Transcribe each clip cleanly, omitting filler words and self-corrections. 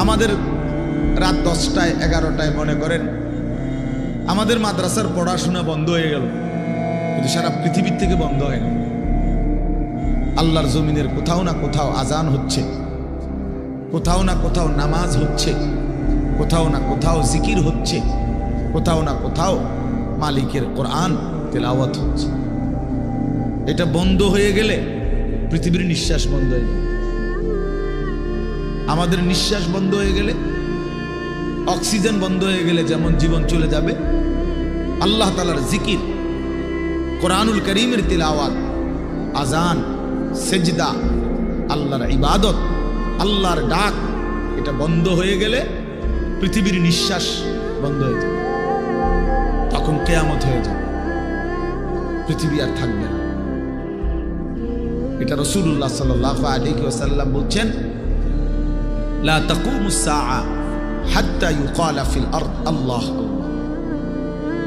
আমাদের রাত 10টায় 11টায় মনে করেন আমাদের মাদ্রাসার পড়াশোনা বন্ধ হয়ে গেল, কিন্তু সারা পৃথিবীর থেকে বন্ধ হয় না। আল্লাহর জমিনের কোথাও না কোথাও আজান হচ্ছে, কোথাও না কোথাও নামাজ হচ্ছে, কোথাও না কোথাও জিকির হচ্ছে, কোথাও না কোথাও মালিকের কোরআন তেলাওয়াত হচ্ছে। এটা বন্ধ হয়ে গেলে পৃথিবীর নিঃশ্বাস বন্ধ হয়ে যাবে। আমাদের নিঃশ্বাস বন্ধ হয়ে গেলে, অক্সিজেন বন্ধ হয়ে গেলে যেমন জীবন চলে যাবে, আল্লাহ তাআলার জিকির, কোরআনুল কারীমের তিলাওয়াত, আজান, সেজদা, আল্লাহর ইবাদত, আল্লাহর ডাক, এটা বন্ধ হয়ে গেলে পৃথিবীর নিঃশ্বাস বন্ধ হয়ে যাবে। তখন কিয়ামত হয়ে যাবে, পৃথিবী আর থাকবে না। এটা রাসূলুল্লাহ সাল্লাল্লাহু আলাইহি ওয়াসাল্লাম বলছেন, লা তাকুমুস সাআ হাত্তা ইউকালা ফিল আরদ আল্লাহ আল্লাহ।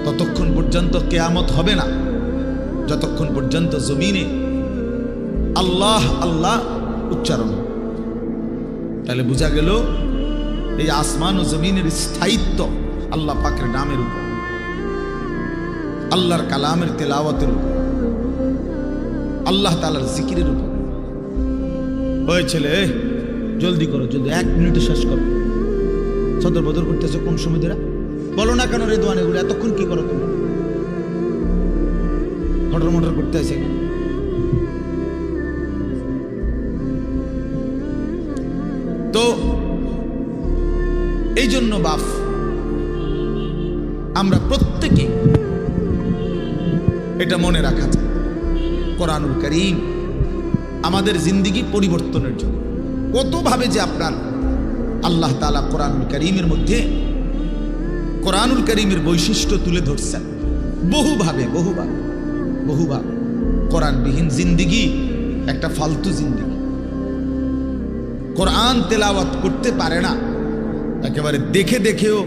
ততক্ষণ পর্যন্ত কিয়ামত হবে না যতক্ষণ পর্যন্ত জমিনে আল্লাহ আল্লাহ উচ্চারণ। তাহলে বোঝা গেল এই আসমান ও জমিনের স্থায়িত্ব আল্লাহ পাকের নামের উপর, আল্লাহর কালামের তেলাওয়াতের উপর, আল্লাহ তাআলার জিকিরের উপর। ওই ছেলে, জলদি করো, জলদি 1 মিনিটে শেষ করো। সদর বদর করতেছে কোন সময় ধরে বলো না কেন রে দোয়ান, এগুলো এতক্ষণ কি করো তুমি? মোটর মোটর করতে আছে। তো এই জন্য বাপ, আমরা প্রত্যেকে এটা মনে রাখা যায়, কোরআনুল কারীম আমাদের জিন্দেগি পরিবর্তনের জন্য কতভাবে যে আপনার আল্লাহ তাআলা কোরআনুল কারীমের মধ্যে কোরআনুল কারীমের বৈশিষ্ট্য তুলে ধরছেন বহুভাবে বহুভাবে বহুভাবে। কোরআনবিহীন জিন্দেগি একটা ফালতু জিন্দেগি। কোরআন তেলাওয়াত করতে পারে না, একেবারে দেখে দেখেও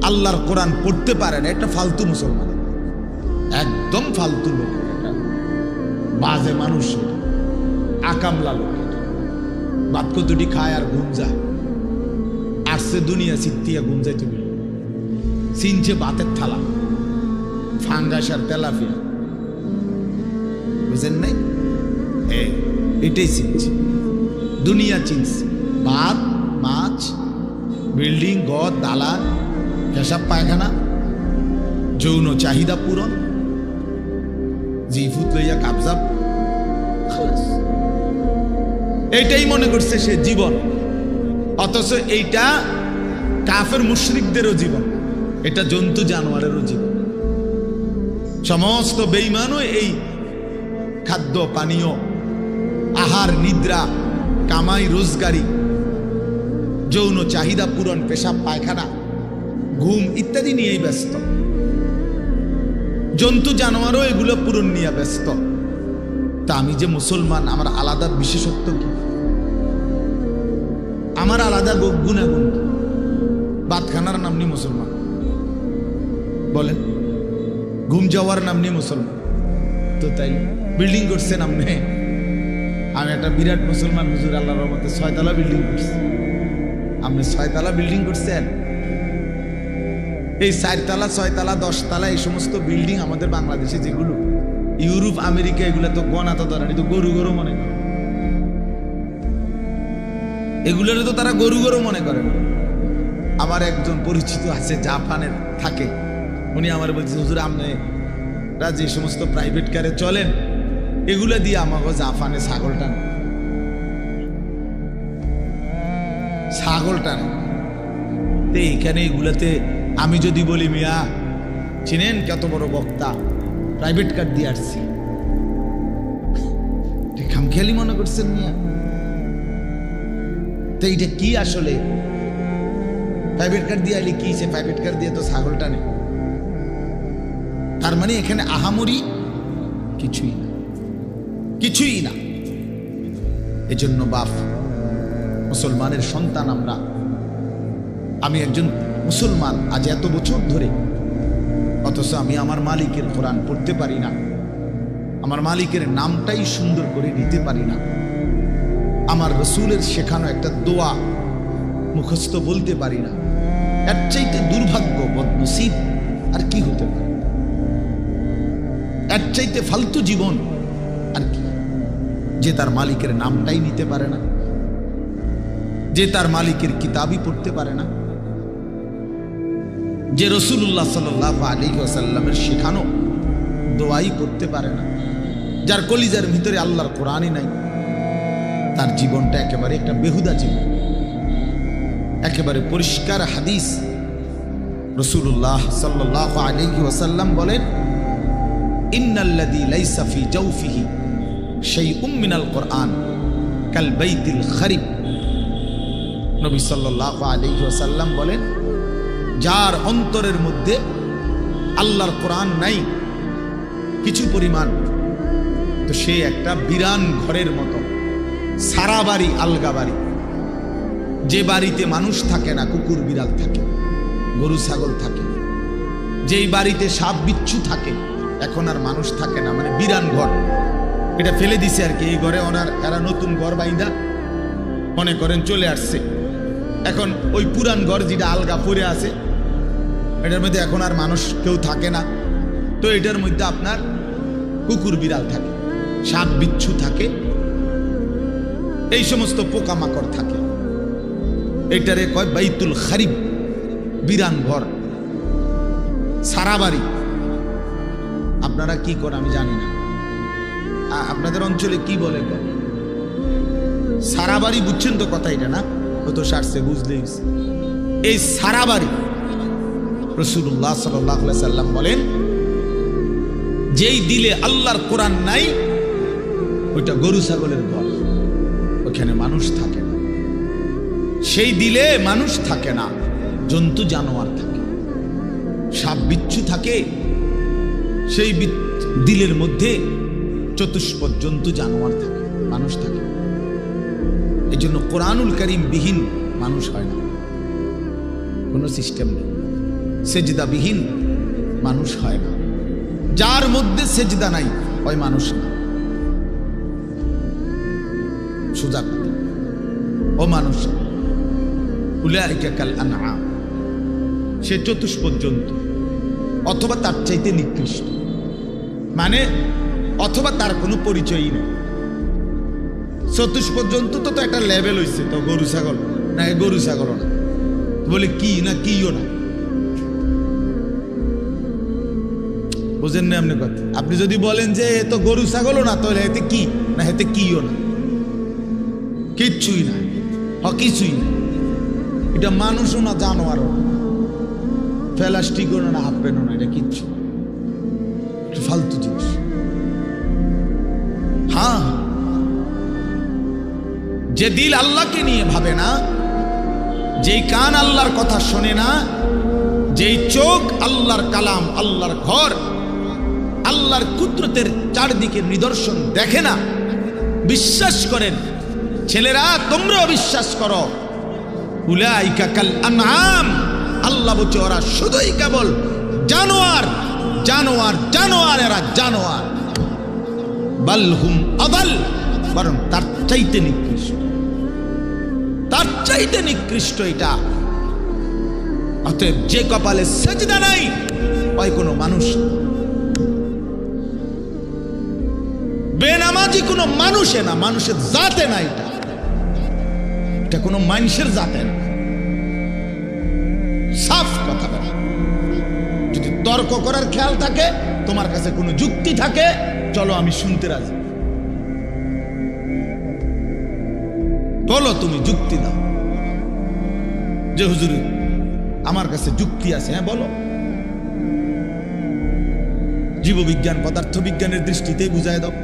আল্লাহর কোরআন পড়তে পারে না, এটা ফালতু মুসলমান, একদম ফালতু লোক, এটা বাজে মানুষ, আকামলা লোক। বাদ কতটি খায় আর ঘুম যায়, আসছে দুনিয়া সিদ্ধিয়া ঘুম যাইতে বলি, চিনছে বাতের থালা, ফাঙ্গাস আর তেলাপিয়া, বুঝেন নাই? এটাই চিনছে, দুনিয়া চিনছে। ভাত, মাছ, বিল্ডিং, ঘর, দালান, পেশাব পায়খানা, যৌন চাহিদা পূরণ, জিফুত লইয়া কাবজাব, এইটাই মনে করছে সে জীবন। অথচ এইটা কাফের মুশরিকদেরও জীবন, এটা জন্তু জানোয়ারেরও জীবন। সমস্ত বেঈমানও এই খাদ্য পানীয়, আহার, নিদ্রা, কামাই রোজগারি, যৌন চাহিদা পূরণ, পেশাব পায়খানা, ঘুম ইত্যাদি নিয়েই ব্যস্ত। জন্তু জানোয়ারও এগুলো পূরণ নিয়ে ব্যস্ত। তা আমি যে মুসলমান, আমার আলাদা বিশেষত্ব কি? আমার আলাদা গুণাগুণ কি? বাতখানার নাম নিয়ে মুসলমান বলেন, ঘুম যাওয়ার নাম নিয়ে মুসলমান। তো তাই বিল্ডিং করছে নাম নেই, আমি একটা বিরাট মুসলমান হুজুর, আল্লাহর রহমতে 6 তলা বিল্ডিং করছি। আপনি 6 তলা বিল্ডিং করছেন? এই 4 তলা, 6 তলা, 10 তলা এই সমস্ত বিল্ডিং আমাদের বাংলাদেশে যেগুলো, ইউরোপ, আমেরিকা, এগুলো তো গণা তো ধরেন, তো গরু গরু মনে করে, এগুলোর তো তারা গরু গরু মনে করে। আমার একজন পরিচিত আছে, জাপানের থাকে, উনি আমার বলছে, হুজুর আপনারা যে সমস্ত প্রাইভেট কারে চলেন, এগুলো দিয়ে আমাকে জাপানে ছাগল টান। তো এইখানে এগুলাতে আমি যদি বলি, মিয়া চিনেন কত বড় বক্তা, প্রাইভেট কার দিয়ে আসছি, খামখেয়ালি মনে করছেন মিয়া? তো এইটা কি আসলে? প্রাইভেট কার দিয়ে আলি কি? সে প্রাইভেট কার দিয়ে তো ছাগল টানে। তার মানে এখানে আহামরি কিছুই না, কিছুই না। এজন্য বাপ, মুসলমানের সন্তান আমরা, আমি একজন মুসলমান আজ এত বছর ধরে, অথচ আমি আমার মালিকের কোরআন পড়তে পারি না, আমার মালিকের নামটাই সুন্দর করে নিতে পারি না। আমার রসুলের শেখানো একটা দোয়া মুখস্থ বলতে পারি না, এর চাইতে দুর্ভাগ্য বদনসিব আর কি হতে পারে? এর চাইতে ফালতু জীবন আর কি? যে তার মালিকের নামটাই নিতে পারে না, যে তার মালিকের কিতাবই পড়তে পারে না, যে রাসূলুল্লাহ সাল্লাল্লাহু আলাইহি ওয়াসাল্লামের শেখানো দোয়াই পড়তে পারে না, যার কলিজার ভিতরে আল্লাহর কোরআনই নাই, তার জীবনটা একেবারে একটা বেহুদা জীবন। একেবারে পরিষ্কার হাদিস, রাসূলুল্লাহ সাল্লাল্লাহু আলাইহি ওয়াসাল্লাম বলেন, ইন্নাল্লাযী লাইসা ফি জাওফিহি শাইউম মিনাল কোরআন কাল বাইতিল খারিব। নবী সাল্লাল্লাহু আলাইহি ওয়াসাল্লাম বলেন, যার অন্তরের মধ্যে আল্লাহর কোরআন নাই কিছু পরিমাণ, তো সে একটা বিরান ঘরের মতো, সারা বাড়ি আলগা বাড়ি। যে বাড়িতে মানুষ থাকে না, কুকুর বিড়াল থাকে, গরু ছাগল থাকে, যেই বাড়িতে সাপ বিচ্ছু থাকে, এখন আর মানুষ থাকে না, মানে বিরান ঘর। এটা ফেলে দিছে আর কি, এই ঘরে এরা নতুন ঘর বাইন্দা মনে করেন চলে আসছে। এখন ওই পুরান ঘর যেটা আলগা পড়ে আছে, এটার মধ্যে এখন আর মানুষ কেউ থাকে না, তো এটার মধ্যে আপনার কুকুর বিড়াল থাকে, সাপ বিচ্ছু থাকে, এই সমস্ত পোকামাকড় থাকে। এটারে কয় বাইতুল খারিব, বিরান ঘর, সারা বাড়ি। আপনারা কি করেন আমি জানি না, আপনাদের অঞ্চলে কি বলে সারা বাড়ি? বুঝছেন তো কথা এটা না? ও তো সারছে, বুঝলেই। এই সারা বাড়ি রাসূলুল্লাহ সাল্লাল্লাহু আলাইহি সাল্লাম বলেন, যেই দিলে আল্লাহর কোরআন নাই, ওইটা গরু ছাগলের ঘর, ওখানে মানুষ থাকে না। সেই দিলে মানুষ থাকে না, জন্তু জানোয়ার থাকে, সাপ বিচ্ছু থাকে। সেই দিলের মধ্যে চতুষ্পদ জন্তু জানোয়ার থাকে, মানুষ থাকে। এই জন্য কোরআনুল কারীম বিহীন মানুষ হয় না, কোনো সিস্টেম নেই। সেজদা বিহীন মানুষ হয় না, যার মধ্যে সেজদা নাই ওই মানুষ না। সোজা কথা, ও মানুষ উলাইকা কাল আনআম, সে চতুষ্পদ জন্তু অথবা তার চাইতে নিকৃষ্ট, মানে অথবা তার কোনো পরিচয়ই নেই। চতুষ্পদ জন্তু তো একটা লেভেল হয়েছে, তো গরু ছাগল না, গরু ছাগল না বলে কি না, কিও না, বুঝেন না আপনি কথা? আপনি যদি বলেন যে এ তো গরু ছাগলও না, তাহলে এতে কি না, এতে কিও না, কিচ্ছুই না, কিছুই না। এটা মানুষও না, জানোয়ারও না, প্লাস্টিকও না, হাফ প্যান্টও না, এটা কিচ্ছু ফালতু জিনিস। হ্যাঁ, যে দিল আল্লাহকে নিয়ে ভাবে না, যেই কান আল্লাহর কথা শোনে না, যেই চোখ আল্লাহর কালাম, আল্লাহর ঘর, আল্লাহর কুদরতের চারদিকে নিদর্শন দেখে না, বিশ্বাস করেন ছেলেরা, তোমরাও বিশ্বাস করো, উলাইকা কাল আনআম, আল্লাহ বলছে ওরা শুধুই কেবল জানোয়ার, জানোয়ার, জানোয়ার, এরা জানোয়ার। বাল হুম আদাল, বরং তার চাইতে নিকৃষ্ট, তার চাইতে নিকৃষ্ট এটা। অতএব যে কপালে সেজদা নাই, ওই কোনো মানুষ, বেনামাজি কোনো মানুষে না, মানুষের জাতে না, এটা কোনো মানুষের জাতে না। সাফ কথা বলা। যদি তর্ক করার খেয়াল থাকে, তোমার কাছে কোনো যুক্তি থাকে, চলো আমি শুনতে রাজি, বলো, তুমি যুক্তি দাও যে হুজুর আমার কাছে যুক্তি আছে, হ্যাঁ বলো। জীববিজ্ঞান পদার্থ বিজ্ঞানের দৃষ্টিতে বুঝায় দাও।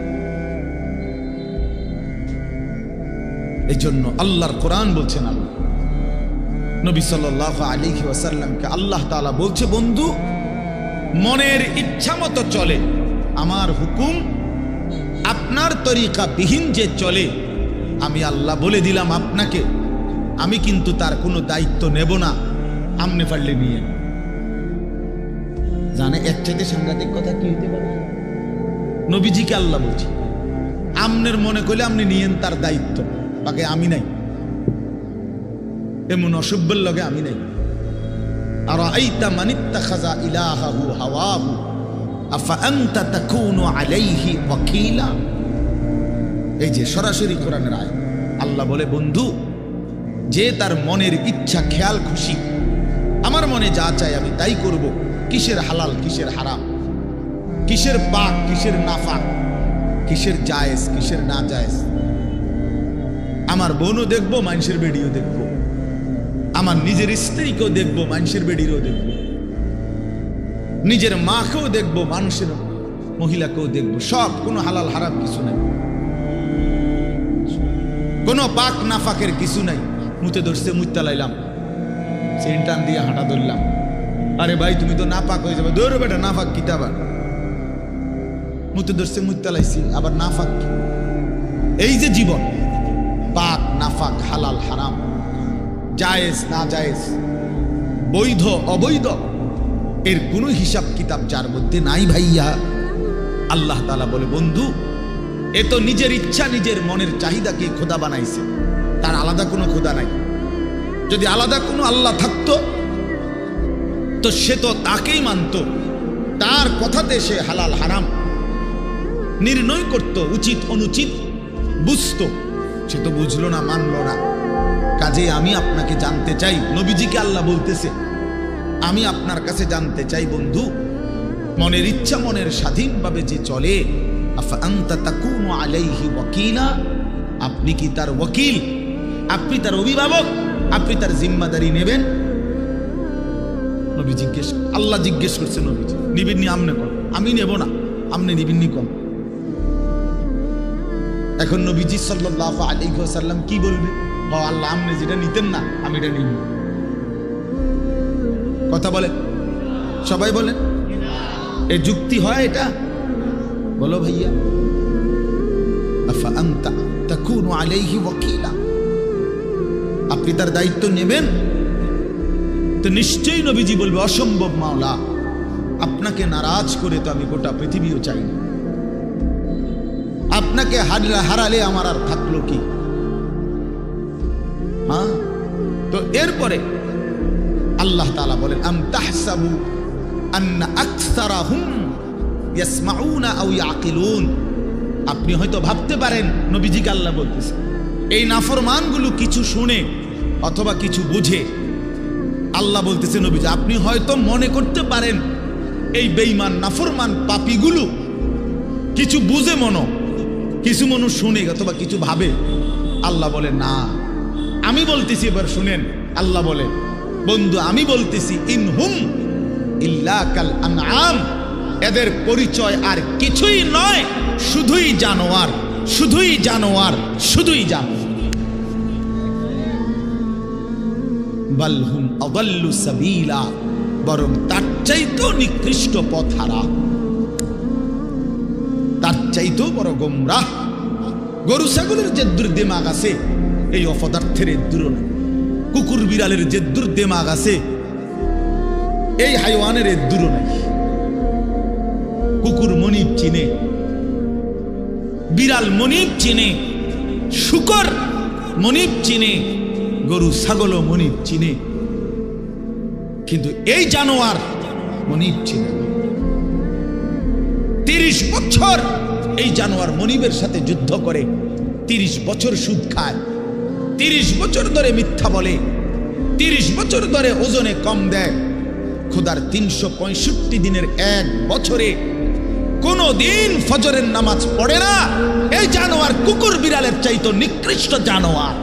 এই জন্য আল্লাহর কোরআন বলছেন, আল্লাহ নবী সাল্লাল্লাহু আলাইহি ওয়াসাল্লামকে আল্লাহ তাআলা বলছে, বন্ধু মনের ইচ্ছা মতো চলে, আমার হুকুম আপনার তরিকা বিহীন যে চলে, আমি আল্লাহ বলে দিলাম আপনাকে, আমি কিন্তু তার কোনো দায়িত্ব নেব না, আমনে পারলে নিয়ে। জানে এর চাইতে সাংঘাতিক কথা কি হইতে পারে? নবীজিকে আল্লাহ বলছি, আমনের মনে করলে আপনি নিয়েন তার দায়িত্ব, বাকি আমি নাই। এমন অসভ্যের লগে আমি নাই। আর আইতা মানিত্তাখাযা ইলাহাহু হাওয়াহু আফা আনতা তাকুনু আলাইহি ওয়াকিলা। এই যে সরাসরি কোরআনের আয়াত। আল্লাহ বলে, বন্ধু, যে তার মনের ইচ্ছা খেয়াল খুশি, আমার মনে যা চাই আমি তাই করব, কিসের হালাল কিসের হারাম, কিসের পাক কিসের নাফাক, কিসের জায়েজ কিসের না জায়েজ, আমার বোনও দেখবো মানুষের বেডিও দেখবো, আমার নিজের স্ত্রীকেও দেখবো মানুষের বেডিরও দেখবো, নিজের মাকেও দেখবো মানুষের মহিলাকেও দেখবো, সব। কোনো হালাল হারাম কিছু নাই, কোনো পাক নাফাকের কিছু নাই। মুতে ধরছে মুত্তা লাইলাম, সেন্টান দিয়ে হাঁটা ধরলাম, আরে ভাই তুমি তো নাপাক হয়ে যাবে, দৌড়ো বেটা নাফাক কি আবার, মুতে ধরছে মুত্তা লাইছি আবার নাফাক কি? এই যে জীবন, পাক নাফাক হালাল হারাম, জায়েজ না জায়েজ, বৈধ অবৈধ, এর কোনো হিসাব কিতাব যার মধ্যে নাই ভাইয়া। আল্লাহ তাআলা বলে, বন্ধু, এ তো নিজের ইচ্ছা নিজের মনের চাহিদাকে খোদা বানাইছে, তার আলাদা কোনো খোদা নাই। যদি আলাদা কোনো আল্লাহ থাকতো তো সে তো তাকেই মানত, তার কথাতে সে হালাল হারাম নির্ণয় করত, উচিত অনুচিত বুঝতো। সে তো বুঝলো না, মানলো না। কাজে আমি আপনাকে জানতে চাই, নবীজিকে আল্লাহ বলতেছে, আমি আপনার কাছে জানতে চাই বন্ধু, মনের ইচ্ছা মনের স্বাধীনভাবে যে চলে, আফা আনতা তাকুনু আলাইহি ওয়াকিলা, আপনি কি তার ওয়াকিল, আপনি তার অভিভাবক, আপনি তার জিম্মাদারি নেবেন? নবী জিজ্ঞেস, আল্লাহ জিজ্ঞেস করছে, নবীজি নিবেননি? আমনে কম, আমি নেব না, আমনে নিবেননি কম। এখন নবীজি সাল্লাল্লাহু আলাইহি ওয়াসাল্লাম কি বলবে? ও আল্লাহ, আমনে যেটা নিতেন না আমি এটা নিব। কথা বলে, সবাই বলেন, এ যুক্তি হয় এটা? বলো ভাইয়া। আফা আনতা তাকুনু আলাইহি ওয়াকিলা, আপনি তার দায়িত্ব নেবেন? তো নিশ্চয়ই নবীজি বলবে, অসম্ভব মাওলা, আপনাকে নারাজ করে তো আমি গোটা পৃথিবীও চাই না, আপনাকে হারালে আমার আর থাকলো কি? হ্যাঁ, তো এরপরে আল্লাহ তাআলা বলেন, আম তাহসাবু আন্না আকসারাহুম ইয়াসমাউনা আও ইয়াকিলুন, আপনি হয়তো ভাবতে পারেন, নবীজিকে আল্লাহ বলতেছে, এই নাফরমানগুলো কিছু শুনে অথবা কিছু বুঝে। আল্লাহ বলতেছে, নবীজি আপনি হয়তো মনে করতে পারেন এই বেঈমান নাফরমান পাপীগুলো কিছু বুঝে, কিছু মানুষ শুনে অথবা কিছু ভাবে। আল্লাহ বলে, না, আমি বলতেছি, এবার শুনেন। আল্লাহ বলে, বন্ধু আমি বলতেছি, ইনহুম ইল্লা কাল আনআম, এদের পরিচয় আর কিছুই নয়, শুধুই জানোয়ার, শুধুই জানোয়ার, শুধুই জানোয়ার। বাল হুম আযাল্লু সাবিলা, বরং তার চাইতেও নিকৃষ্ট পথহারা, তার চাইতেও বড় গোমরাহ। গরু ছাগলের যে দুর্দিমাগ আছে, এই অপদার্থের দূর নাই। কুকুর বিড়ালের যে দুর্দিমাগ আছে, এই হাইওয়ানের দূর নাই। কুকুর মনিব চিনে, বিড়াল মনিব চিনে, শুকর মনিব চিনে, গরু ছাগলও মনিব চিনে, কিন্তু এই জানোয়ার মনিব চিনে। 30 বছর এই জানোয়ার মনিবের সাথে যুদ্ধ করে, 30 বছর সুদ খায়, 30 বছর ধরে মিথ্যা বলে, 30 বছর ধরে ওজনে কম দেয়। খোদার 365 দিনের এক বছরে কোনো দিন ফজরের নামাজ পড়ে না। এই জানোয়ার কুকুর বিড়ালের চাইতো নিকৃষ্ট জানোয়ার।